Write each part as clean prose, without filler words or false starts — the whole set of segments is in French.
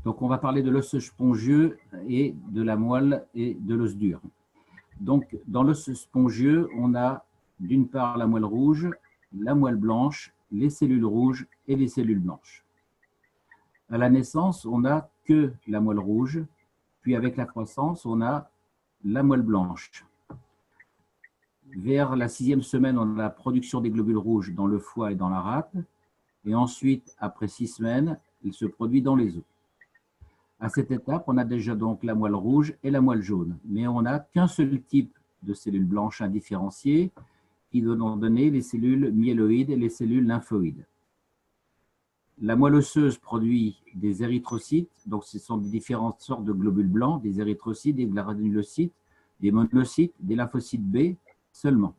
Donc, on va parler de l'os spongieux et de la moelle et de l'os dur. Donc, dans l'os spongieux, on a d'une part la moelle rouge, la moelle blanche, les cellules rouges et les cellules blanches. À la naissance, on n'a que la moelle rouge, puis avec la croissance, on a la moelle blanche. Vers la 6e semaine, on a la production des globules rouges dans le foie et dans la rate. Et ensuite, après 6 semaines, il se produit dans les os. À cette étape, on a déjà donc la moelle rouge et la moelle jaune, mais on n'a qu'un seul type de cellules blanches indifférenciées qui vont donner les cellules myéloïdes et les cellules lymphoïdes. La moelle osseuse produit des érythrocytes, donc ce sont différentes sortes de globules blancs, des érythrocytes, des granulocytes, des monocytes, des lymphocytes B seulement.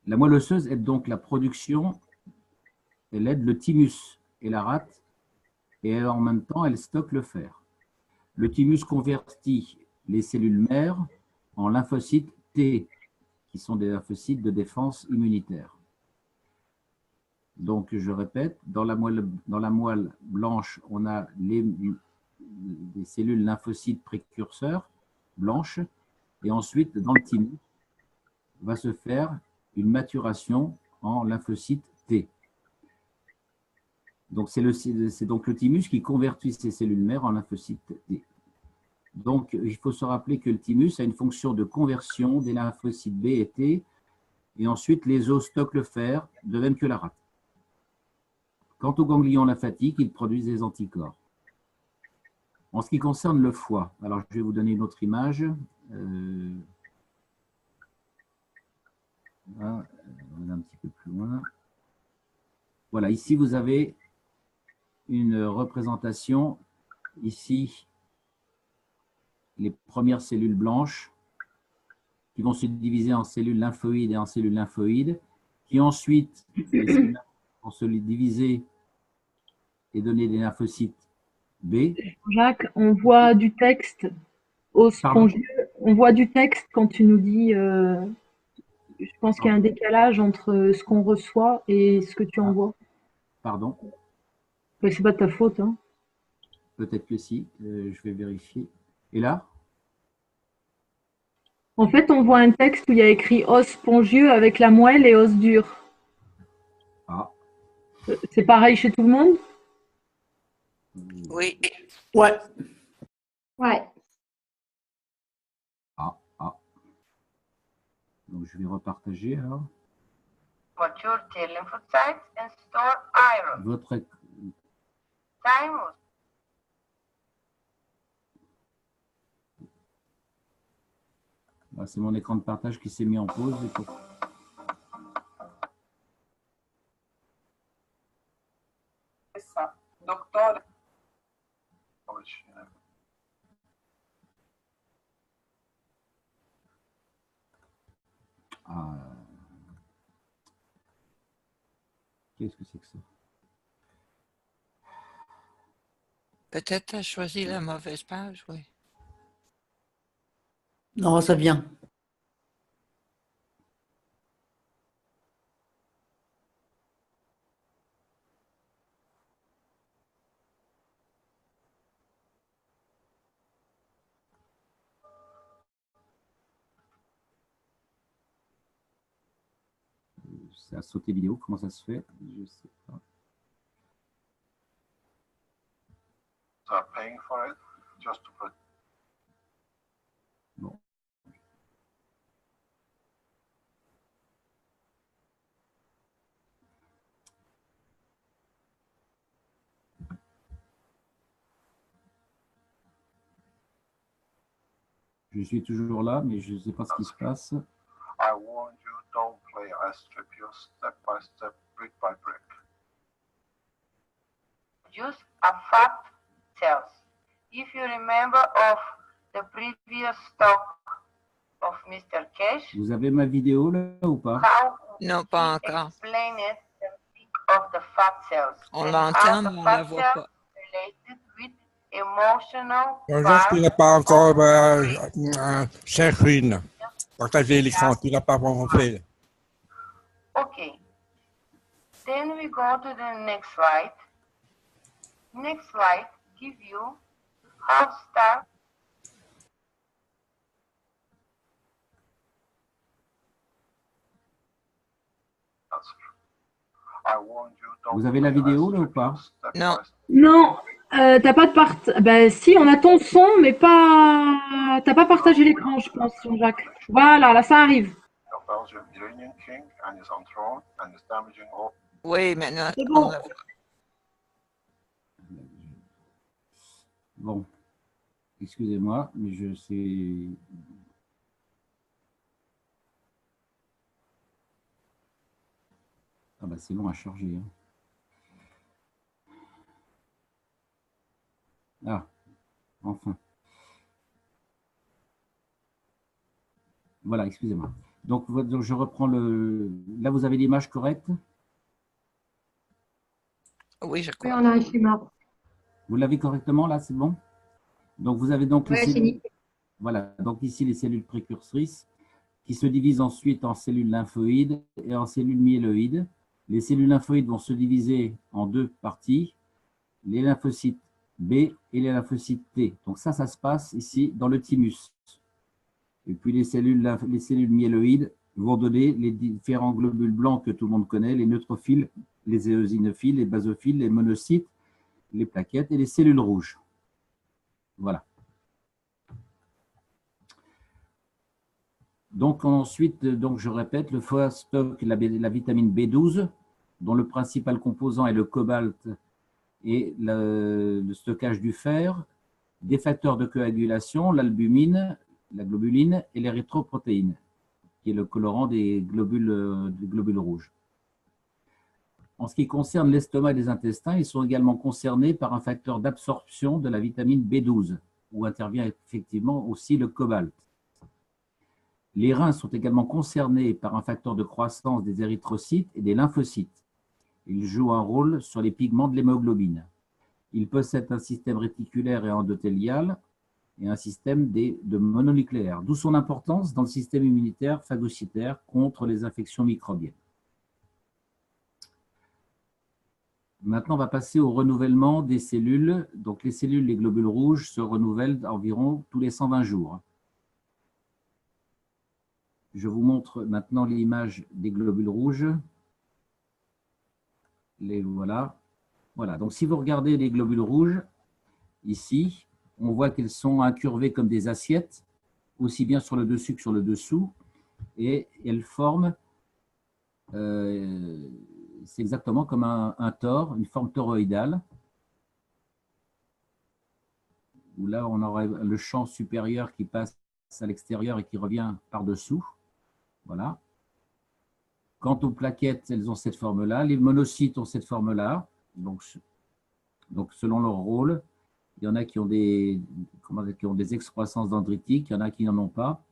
La moelle osseuse aide donc la production, elle aide le thymus et la rate, et en même temps, elle stocke le fer. Le thymus convertit les cellules mères en lymphocytes T, qui sont des lymphocytes de défense immunitaire. Donc, je répète, dans la moelle blanche, on a les cellules lymphocytes précurseurs blanches, et ensuite, dans le thymus, va se faire une maturation en lymphocytes T. Donc, c'est donc le thymus qui convertit ces cellules mères en lymphocytes T. Donc, il faut se rappeler que le thymus a une fonction de conversion des lymphocytes B et T, et ensuite les os stockent le fer, de même que la rate. Quant aux ganglions lymphatiques, ils produisent des anticorps. En ce qui concerne le foie, alors je vais vous donner une autre image. Là, on est un petit peu plus loin. Voilà, ici vous avez une représentation. Ici, les premières cellules blanches qui vont se diviser en cellules lymphoïdes et en cellules lymphoïdes, qui ensuite vont se diviser et donner des lymphocytes B. Jacques, on voit du texte au spongieux. On voit du texte quand tu nous dis. Je pense qu'il y a un décalage entre ce qu'on reçoit et ce que tu envoies. Pardon. C'est pas de ta faute. Hein. Peut-être que si. Je vais vérifier. Et là? En fait, on voit un texte où il y a écrit os spongieux avec la moelle et os dur. Ah. C'est pareil chez tout le monde? Oui. Ouais. Ouais. Ah. Donc, je vais repartager alors. Mature T lymphocytes and store iron. Votre Thymus. C'est mon écran de partage qui s'est mis en pause. C'est ça. Docteur. Qu'est-ce que c'est que ça? Peut-être tu as choisi la mauvaise page, oui. Non, ça vient. Ça a sauté vidéo, comment ça se fait? Je ne sais pas. Paying for it just to put. Bon. Je suis toujours là, mais je ne sais pas ce qui se passe. I warn you, don't play. I strip you step by step, brick by brick. Use a fat cells. If you remember of the previous talk of Mr. Cash, Vous avez ma vidéo là ou pas? Non, pas encore. Explained the thing of the fat cells. On l'entend, mais on ne la voit pas. Related with emotional Bonjour, tu n'as pas encore Sherwin. Partager l'écran, tu n'as pas encore fait. Okay. Then we go to the next slide. next slide give you how start. That's I warned you, don't Vous avez la play vidéo là ou step pas? by step. Non. Non, t'as pas de Ben si, on a ton son, mais pas. T'as pas partagé l'écran, je pense, Jean-Jacques. Voilà, là ça arrive. The Belgian Iranian king and is on throne and is damaging all. Oui, maintenant, C'est on bon. la voit. Bon, excusez-moi, mais je sais. Ah bah c'est long à charger. Hein. Ah, enfin. Voilà, excusez-moi. Donc, je reprends le. Là, vous avez l'image correcte? Oui, je Oui, crois. on a un schéma. Vous l'avez correctement là, c'est bon? Donc, vous avez donc les Ouais, c'est cellules. nickel. Voilà, donc ici les cellules précurtrices qui se divisent ensuite en cellules lymphoïdes et en cellules myéloïdes. Les cellules lymphoïdes vont se diviser en deux parties, les lymphocytes B et les lymphocytes T. Donc ça se passe ici dans le thymus. Et puis les cellules myéloïdes vont donner les différents globules blancs que tout le monde connaît, les neutrophiles, les éosinophiles, les basophiles, les monocytes, les plaquettes et les cellules rouges. Voilà. Donc ensuite, donc je répète, le foie stocke la vitamine B12, dont le principal composant est le cobalt et le stockage du fer, des facteurs de coagulation, l'albumine, la globuline et l'érythroprotéine, qui est le colorant des globules rouges. En ce qui concerne l'estomac et les intestins, ils sont également concernés par un facteur d'absorption de la vitamine B12, où intervient effectivement aussi le cobalt. Les reins sont également concernés par un facteur de croissance des érythrocytes et des lymphocytes. Ils jouent un rôle sur les pigments de l'hémoglobine. Ils possèdent un système réticulaire et endothélial et un système de mononucléaire, d'où son importance dans le système immunitaire phagocytaire contre les infections microbiennes. Maintenant, on va passer au renouvellement des cellules. Donc, les cellules, les globules rouges, se renouvellent environ tous les 120 jours. Je vous montre maintenant l'image des globules rouges. Les voilà. Voilà. Donc, si vous regardez les globules rouges, ici, on voit qu'ils sont incurvés comme des assiettes, aussi bien sur le dessus que sur le dessous. Et elles forment, c'est exactement comme un tor, une forme toroïdale. Où là, on aurait le champ supérieur qui passe à l'extérieur et qui revient par-dessous. Voilà. Quant aux plaquettes, elles ont cette forme-là. Les monocytes ont cette forme-là. Donc, selon leur rôle, il y en a qui ont des excroissances dendritiques, il y en a qui n'en ont pas.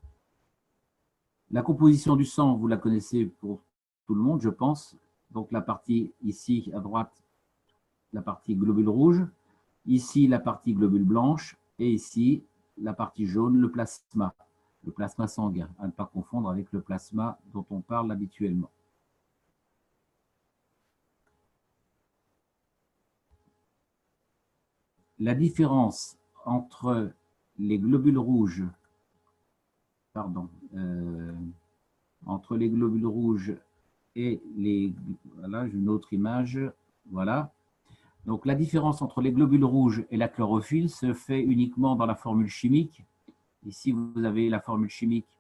La composition du sang, vous la connaissez pour tout le monde, je pense. Donc, la partie ici, à droite, la partie globule rouge. Ici, la partie globule blanche. Et ici, la partie jaune, le plasma sanguin, à ne pas confondre avec le plasma dont on parle habituellement. La différence entre les globules rouges, entre les globules rouges et les... Voilà, j'ai une autre image. Voilà. Donc, la différence entre les globules rouges et la chlorophylle se fait uniquement dans la formule chimique. Ici, vous avez la formule chimique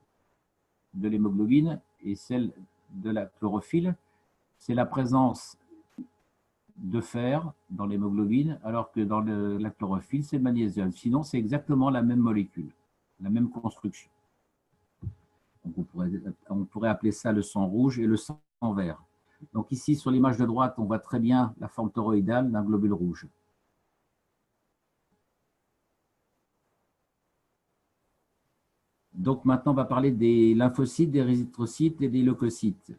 de l'hémoglobine et celle de la chlorophylle. C'est la présence de fer dans l'hémoglobine, alors que dans la chlorophylle, c'est le magnésium. Sinon, c'est exactement la même molécule, la même construction. Donc, on pourrait appeler ça le sang rouge et le sang vert. Donc ici, sur l'image de droite, on voit très bien la forme toroïdale d'un globule rouge. Donc maintenant, on va parler des lymphocytes, des érythrocytes et des leucocytes.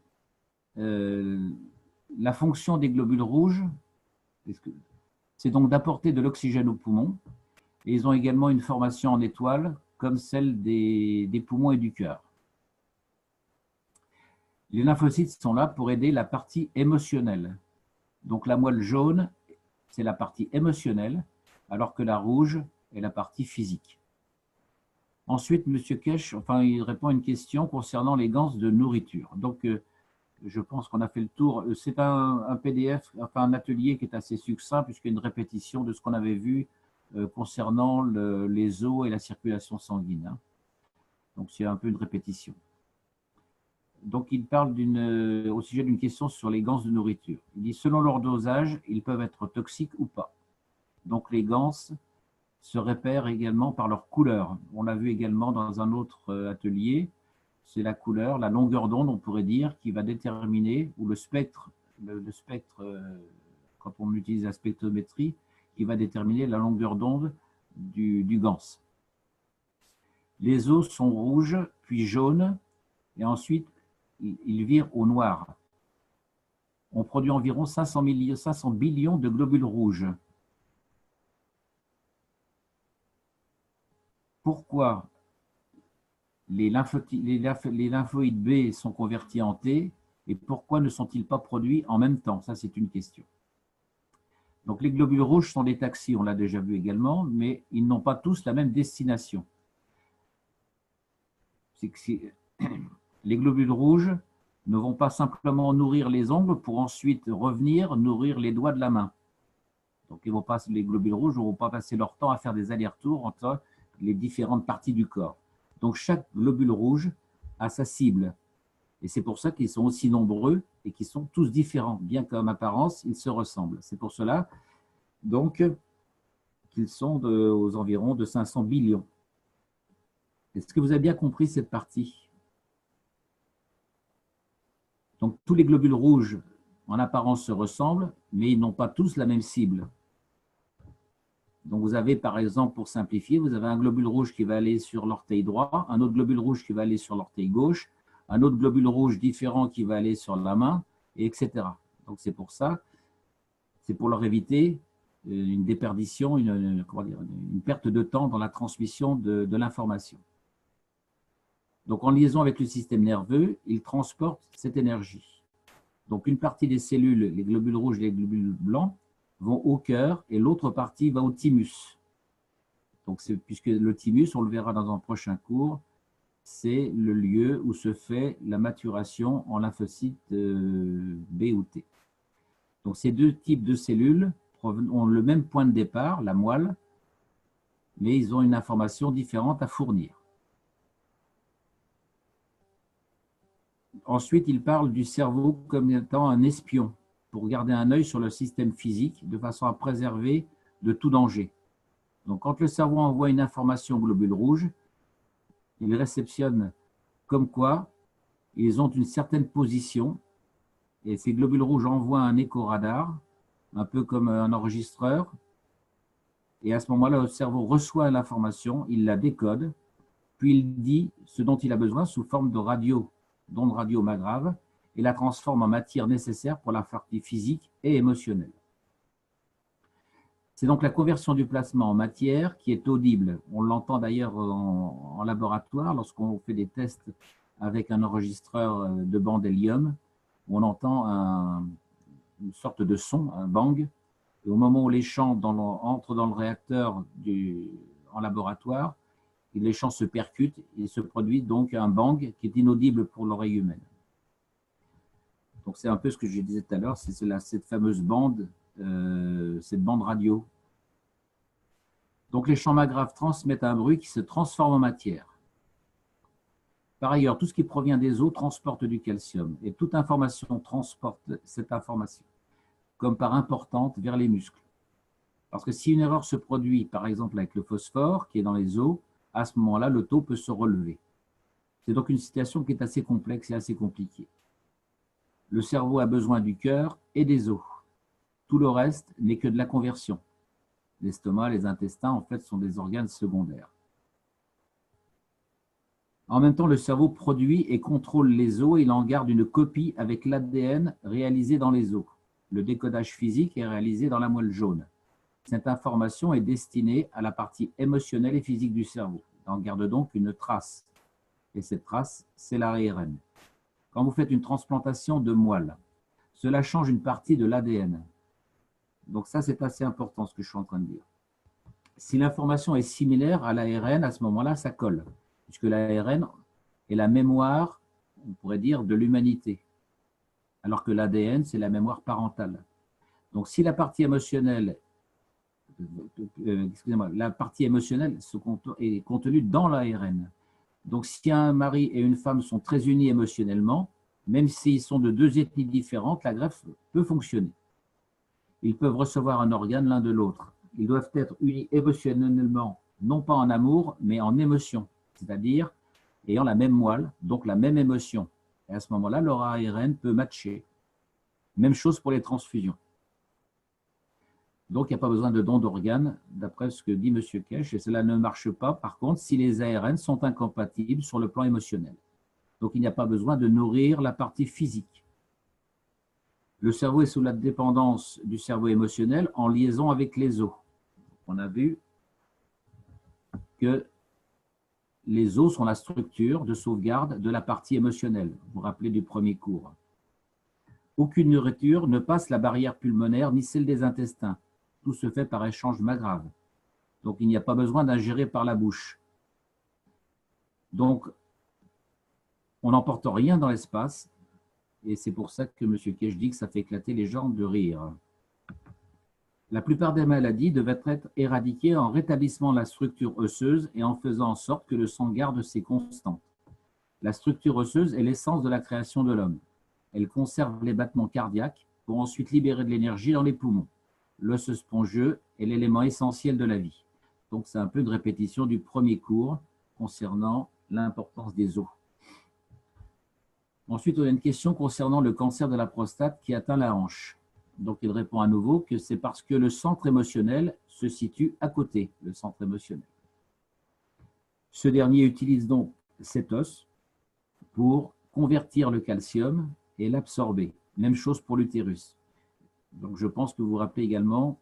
La fonction des globules rouges, c'est donc d'apporter de l'oxygène aux poumons. Et ils ont également une formation en étoile, comme celle des poumons et du cœur. Les lymphocytes sont là pour aider la partie émotionnelle. Donc la moelle jaune, c'est la partie émotionnelle, alors que la rouge est la partie physique. Ensuite, M. Kesh, il répond à une question concernant les ganses de nourriture. Donc, je pense qu'on a fait le tour. C'est un PDF, un atelier qui est assez succinct, puisqu'il y a une répétition de ce qu'on avait vu concernant les os et la circulation sanguine. Hein. Donc, c'est un peu une répétition. Donc, il parle au sujet d'une question sur les ganses de nourriture. Il dit, selon leur dosage, ils peuvent être toxiques ou pas. Donc, les ganses se repèrent également par leur couleur. On l'a vu également dans un autre atelier. C'est la couleur, la longueur d'onde, on pourrait dire, qui va déterminer, ou le spectre, quand on utilise la spectrométrie, qui va déterminer la longueur d'onde du ganse. Les os sont rouges, puis jaunes, et ensuite, ils virent au noir. On produit environ 500 billions de globules rouges. Pourquoi les lymphoïdes B sont convertis en T et pourquoi ne sont-ils pas produits en même temps? Ça, c'est une question. Donc, les globules rouges sont des taxis, on l'a déjà vu également, mais ils n'ont pas tous la même destination. Les globules rouges ne vont pas simplement nourrir les ongles pour ensuite revenir nourrir les doigts de la main. Donc, les globules rouges ne vont pas passer leur temps à faire des allers-retours entre les différentes parties du corps. Donc, chaque globule rouge a sa cible. Et c'est pour ça qu'ils sont aussi nombreux et qu'ils sont tous différents. Bien qu'en apparence, ils se ressemblent. C'est pour cela, donc, qu'ils sont aux environs de 500 billions. Est-ce que vous avez bien compris cette partie? Donc, tous les globules rouges, en apparence, se ressemblent, mais ils n'ont pas tous la même cible. Donc, vous avez, par exemple, pour simplifier, vous avez un globule rouge qui va aller sur l'orteil droit, un autre globule rouge qui va aller sur l'orteil gauche, un autre globule rouge différent qui va aller sur la main, et etc. Donc, c'est pour ça, c'est pour leur éviter une déperdition, une perte de temps dans la transmission de l'information. Donc, en liaison avec le système nerveux, ils transportent cette énergie. Donc, une partie des cellules, les globules rouges et les globules blancs, vont au cœur et l'autre partie va au thymus. Donc, puisque le thymus, on le verra dans un prochain cours, c'est le lieu où se fait la maturation en lymphocytes B ou T. Donc, ces deux types de cellules ont le même point de départ, la moelle, mais ils ont une information différente à fournir. Ensuite, il parle du cerveau comme étant un espion pour garder un œil sur le système physique de façon à préserver de tout danger. Donc, quand le cerveau envoie une information au globule rouge, il réceptionne comme quoi ils ont une certaine position et ces globules rouges envoient un écho-radar, un peu comme un enregistreur. Et à ce moment-là, le cerveau reçoit l'information, il la décode, puis il dit ce dont il a besoin sous forme de d'ondes radio magraves, et la transforme en matière nécessaire pour la partie physique et émotionnelle. C'est donc la conversion du plasma en matière qui est audible. On l'entend d'ailleurs en laboratoire lorsqu'on fait des tests avec un enregistreur de bande hélium. On entend une sorte de son, un bang. Et au moment où les champs entrent dans le réacteur en laboratoire, les champs se percutent et se produit donc un bang qui est inaudible pour l'oreille humaine. Donc c'est un peu ce que je disais tout à l'heure, c'est cette fameuse bande, cette bande radio. Donc les champs magraves transmettent un bruit qui se transforme en matière. Par ailleurs, tout ce qui provient des os transporte du calcium et toute information transporte cette information, comme par importante, vers les muscles. Parce que si une erreur se produit, par exemple avec le phosphore qui est dans les os, à ce moment-là, le taux peut se relever. C'est donc une situation qui est assez complexe et assez compliquée. Le cerveau a besoin du cœur et des os. Tout le reste n'est que de la conversion. L'estomac, les intestins, en fait, sont des organes secondaires. En même temps, le cerveau produit et contrôle les os et il en garde une copie avec l'ADN réalisé dans les os. Le décodage physique est réalisé dans la moelle jaune. Cette information est destinée à la partie émotionnelle et physique du cerveau. Il en garde donc une trace. Et cette trace, c'est l'ARN. Quand vous faites une transplantation de moelle, cela change une partie de l'ADN. Donc ça, c'est assez important ce que je suis en train de dire. Si l'information est similaire à l'ARN, à ce moment-là, ça colle, puisque l'ARN est la mémoire, on pourrait dire, de l'humanité, alors que l'ADN, c'est la mémoire parentale. Donc si la partie émotionnelle, la partie émotionnelle est contenue dans l'ARN. Donc si un mari et une femme sont très unis émotionnellement, même s'ils sont de deux ethnies différentes, la greffe peut fonctionner. Ils peuvent recevoir un organe l'un de l'autre. Ils doivent être unis émotionnellement, non pas en amour, mais en émotion, c'est-à-dire ayant la même moelle, donc la même émotion. Et à ce moment-là, leur ARN peut matcher. Même chose pour les transfusions. Donc, il n'y a pas besoin de don d'organes, d'après ce que dit M. Kesh, et cela ne marche pas, par contre, si les ARN sont incompatibles sur le plan émotionnel. Donc, il n'y a pas besoin de nourrir la partie physique. Le cerveau est sous la dépendance du cerveau émotionnel en liaison avec les os. On a vu que les os sont la structure de sauvegarde de la partie émotionnelle. Vous vous rappelez du premier cours. Aucune nourriture ne passe la barrière pulmonaire ni celle des intestins. Tout se fait par échange magrave. Donc, il n'y a pas besoin d'ingérer par la bouche. Donc, on n'emporte rien dans l'espace. Et c'est pour ça que M. Kesh dit que ça fait éclater les gens de rire. La plupart des maladies devaient être éradiquées en rétablissant la structure osseuse et en faisant en sorte que le sang garde ses constantes. La structure osseuse est l'essence de la création de l'homme. Elle conserve les battements cardiaques pour ensuite libérer de l'énergie dans les poumons. L'os spongieux est l'élément essentiel de la vie. Donc, c'est un peu de répétition du premier cours concernant l'importance des os. Ensuite, on a une question concernant le cancer de la prostate qui atteint la hanche. Donc, il répond à nouveau que c'est parce que le centre émotionnel se situe à côté, le centre émotionnel. Ce dernier utilise donc cet os pour convertir le calcium et l'absorber. Même chose pour l'utérus. Donc, je pense que vous vous rappelez également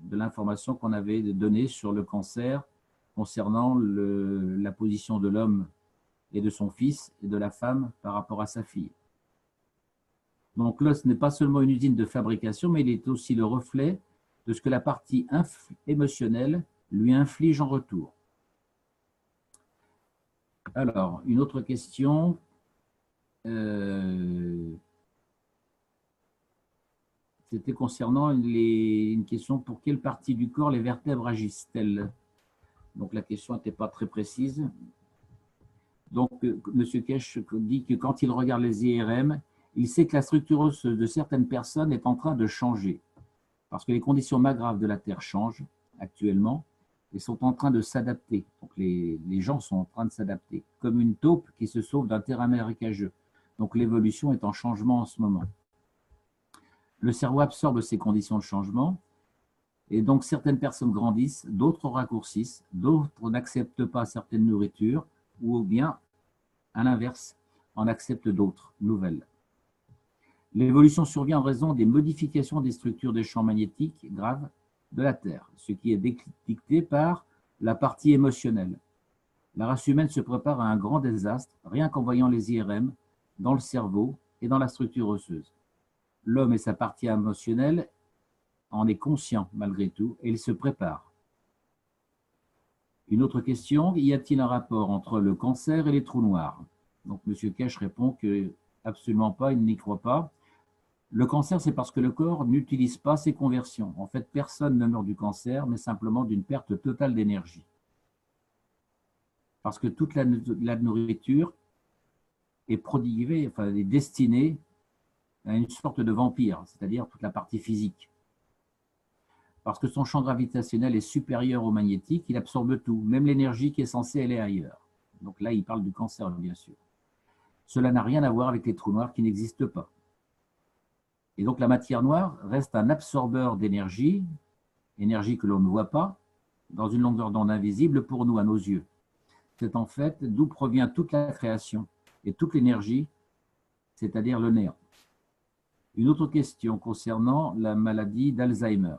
de l'information qu'on avait donnée sur le cancer concernant la position de l'homme et de son fils et de la femme par rapport à sa fille. Donc, l'os n'est pas seulement une usine de fabrication, mais il est aussi le reflet de ce que la partie émotionnelle lui inflige en retour. Alors, une autre question. C'était concernant une question pour quelle partie du corps les vertèbres agissent-elles? Donc, la question n'était pas très précise. Donc, M. Kesh dit que quand il regarde les IRM, il sait que la structure osseuse de certaines personnes est en train de changer parce que les conditions magraves de la Terre changent actuellement et sont en train de s'adapter. Donc, les gens sont en train de s'adapter, comme une taupe qui se sauve d'un terrain marécageux. Donc, l'évolution est en changement en ce moment. Le cerveau absorbe ces conditions de changement et donc certaines personnes grandissent, d'autres raccourcissent, d'autres n'acceptent pas certaines nourritures ou bien, à l'inverse, en acceptent d'autres, nouvelles. L'évolution survient en raison des modifications des structures des champs magnétiques graves de la Terre, ce qui est dicté par la partie émotionnelle. La race humaine se prépare à un grand désastre, rien qu'en voyant les IRM dans le cerveau et dans la structure osseuse. L'homme et sa partie émotionnelle en est conscient malgré tout et il se prépare. Une autre question, y a-t-il un rapport entre le cancer et les trous noirs? Donc M. Kesh répond que absolument pas, il n'y croit pas. Le cancer, c'est parce que le corps n'utilise pas ses conversions. En fait, personne ne meurt du cancer, mais simplement d'une perte totale d'énergie. Parce que toute la nourriture est prodiguée, enfin, est destinée à une sorte de vampire, c'est-à-dire toute la partie physique. Parce que son champ gravitationnel est supérieur au magnétique, il absorbe tout, même l'énergie qui est censée aller ailleurs. Donc là, il parle du cancer, bien sûr. Cela n'a rien à voir avec les trous noirs qui n'existent pas. Et donc la matière noire reste un absorbeur d'énergie, énergie que l'on ne voit pas, dans une longueur d'onde invisible pour nous, à nos yeux. C'est en fait d'où provient toute la création et toute l'énergie, c'est-à-dire le néant. Une autre question concernant la maladie d'Alzheimer.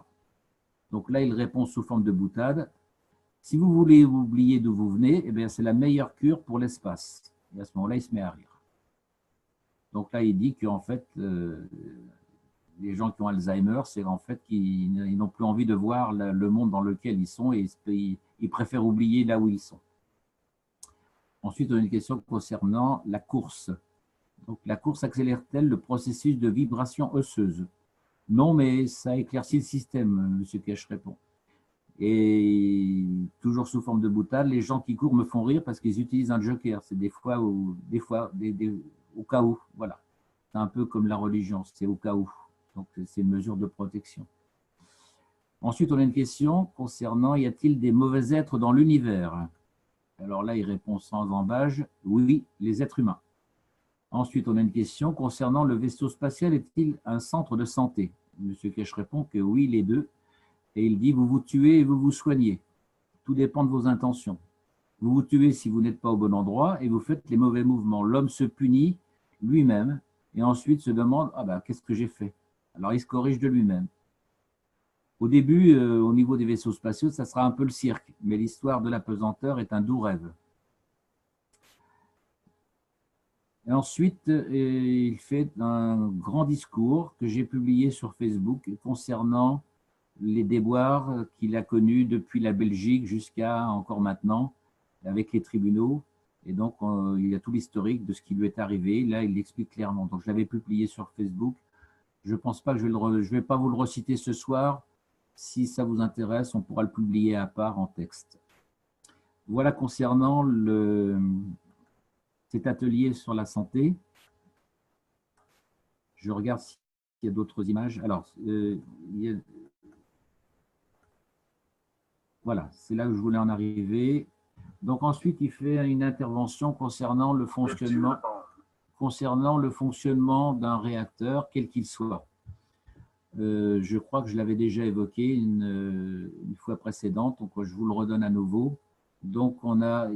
Donc là, il répond sous forme de boutade. Si vous voulez oublier d'où vous venez, eh bien, c'est la meilleure cure pour l'espace. Et à ce moment-là, il se met à rire. Donc là, il dit qu'en fait, les gens qui ont Alzheimer, c'est en fait qu'ils n'ont plus envie de voir le monde dans lequel ils sont et ils préfèrent oublier là où ils sont. Ensuite, on a une question concernant la course. Donc, la course accélère-t-elle le processus de vibration osseuse? Non, mais ça éclaircit le système, M. Kesh répond. Et toujours sous forme de boutade, les gens qui courent me font rire parce qu'ils utilisent un joker. C'est des fois, au cas où. Voilà. C'est un peu comme la religion, c'est au cas où. Donc, c'est une mesure de protection. Ensuite, on a une question concernant, y a-t-il des mauvais êtres dans l'univers? Alors là, il répond sans embâge, oui, les êtres humains. Ensuite, on a une question concernant le vaisseau spatial, est-il un centre de santé? Monsieur Kesh répond que oui, les deux. Et il dit, vous vous tuez et vous vous soignez. Tout dépend de vos intentions. Vous vous tuez si vous n'êtes pas au bon endroit et vous faites les mauvais mouvements. L'homme se punit lui-même et ensuite se demande, ah ben, qu'est-ce que j'ai fait? Alors, il se corrige de lui-même. Au début, au niveau des vaisseaux spatiaux, ça sera un peu le cirque, mais l'histoire de l'apesanteur est un doux rêve. Et ensuite, il fait un grand discours que j'ai publié sur Facebook concernant les déboires qu'il a connus depuis la Belgique jusqu'à encore maintenant avec les tribunaux. Et donc, il y a tout l'historique de ce qui lui est arrivé. Là, il l'explique clairement. Donc, je l'avais publié sur Facebook. Je ne pense pas que je ne vais pas vous le reciter ce soir. Si ça vous intéresse, on pourra le publier à part en texte. Voilà concernant cet atelier sur la santé. Je regarde s'il y a d'autres images. Alors, voilà, c'est là où je voulais en arriver. Donc ensuite, il fait une intervention concernant le fonctionnement d'un réacteur, quel qu'il soit. Je crois que je l'avais déjà évoqué une fois précédente, donc je vous le redonne à nouveau. Donc on a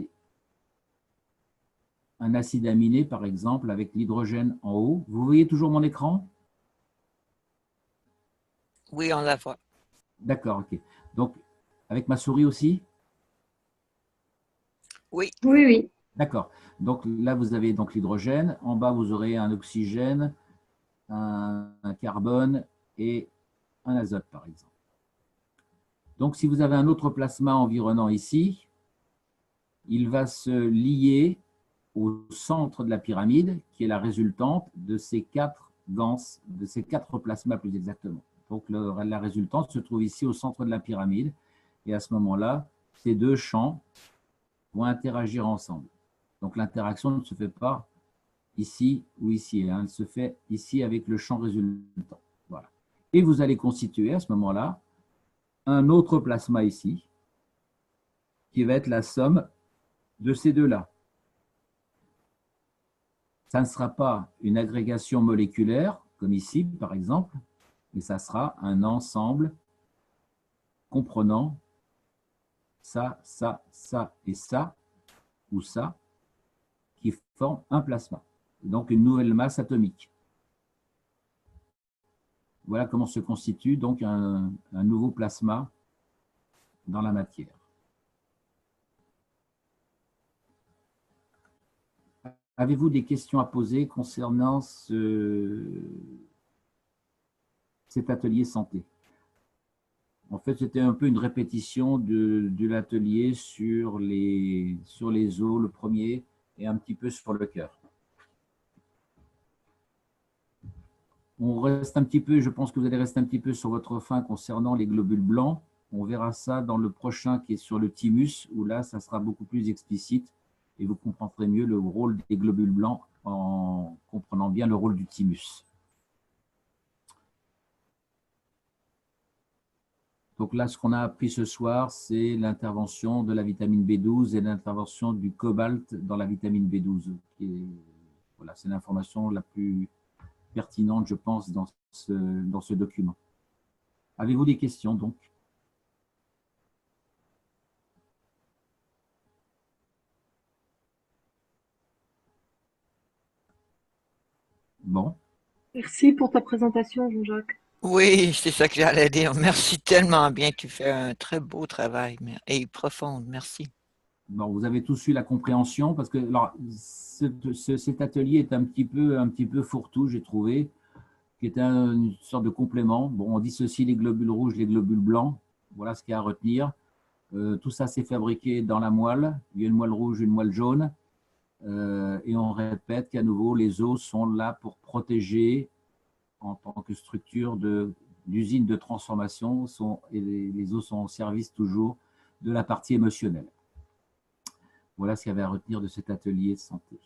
un acide aminé, par exemple, avec l'hydrogène en haut. Vous voyez toujours mon écran? Oui, on la voit. D'accord, ok. Donc, avec ma souris aussi? Oui. Oui, oui. D'accord. Donc là, vous avez donc l'hydrogène. En bas, vous aurez un oxygène, un carbone et un azote, par exemple. Donc, si vous avez un autre plasma environnant ici, il va se lier au centre de la pyramide, qui est la résultante de ces quatre plasmas plus exactement. Donc, la résultante se trouve ici au centre de la pyramide. Et à ce moment-là, ces deux champs vont interagir ensemble. Donc, l'interaction ne se fait pas ici ou ici. Hein. Elle se fait ici avec le champ résultant. Voilà. Et vous allez constituer à ce moment-là un autre plasma ici, qui va être la somme de ces deux-là. Ça ne sera pas une agrégation moléculaire, comme ici, par exemple, mais ça sera un ensemble comprenant ça, ça, ça et ça, ou ça, qui forme un plasma. Donc, une nouvelle masse atomique. Voilà comment se constitue donc un nouveau plasma dans la matière. Avez-vous des questions à poser concernant cet atelier santé? En fait, c'était un peu une répétition de l'atelier sur les os, le premier, et un petit peu sur le cœur. On reste un petit peu, je pense que vous allez rester un petit peu sur votre faim concernant les globules blancs. On verra ça dans le prochain qui est sur le thymus, où là, ça sera beaucoup plus explicite et vous comprendrez mieux le rôle des globules blancs en comprenant bien le rôle du thymus. Donc là, ce qu'on a appris ce soir, c'est l'intervention de la vitamine B12 et l'intervention du cobalt dans la vitamine B12. Voilà, c'est l'information la plus pertinente, je pense, dans ce document. Avez-vous des questions, donc? Bon. Merci pour ta présentation, Jean-Jacques. Oui, c'est ça que j'allais dire. Merci tellement bien. Tu fais un très beau travail et profond. Merci. Bon, vous avez tous eu la compréhension parce que alors, cet atelier est un petit peu fourre-tout, j'ai trouvé. qui est une sorte de complément. Bon, on dissocie les globules rouges, les globules blancs. Voilà ce qu'il y a à retenir. Tout ça, c'est fabriqué dans la moelle. Il y a une moelle rouge, une moelle jaune. Et on répète qu'à nouveau, les os sont là pour protéger en tant que structure d'usine de transformation. Et les os sont au service toujours de la partie émotionnelle. Voilà ce qu'il y avait à retenir de cet atelier de santé.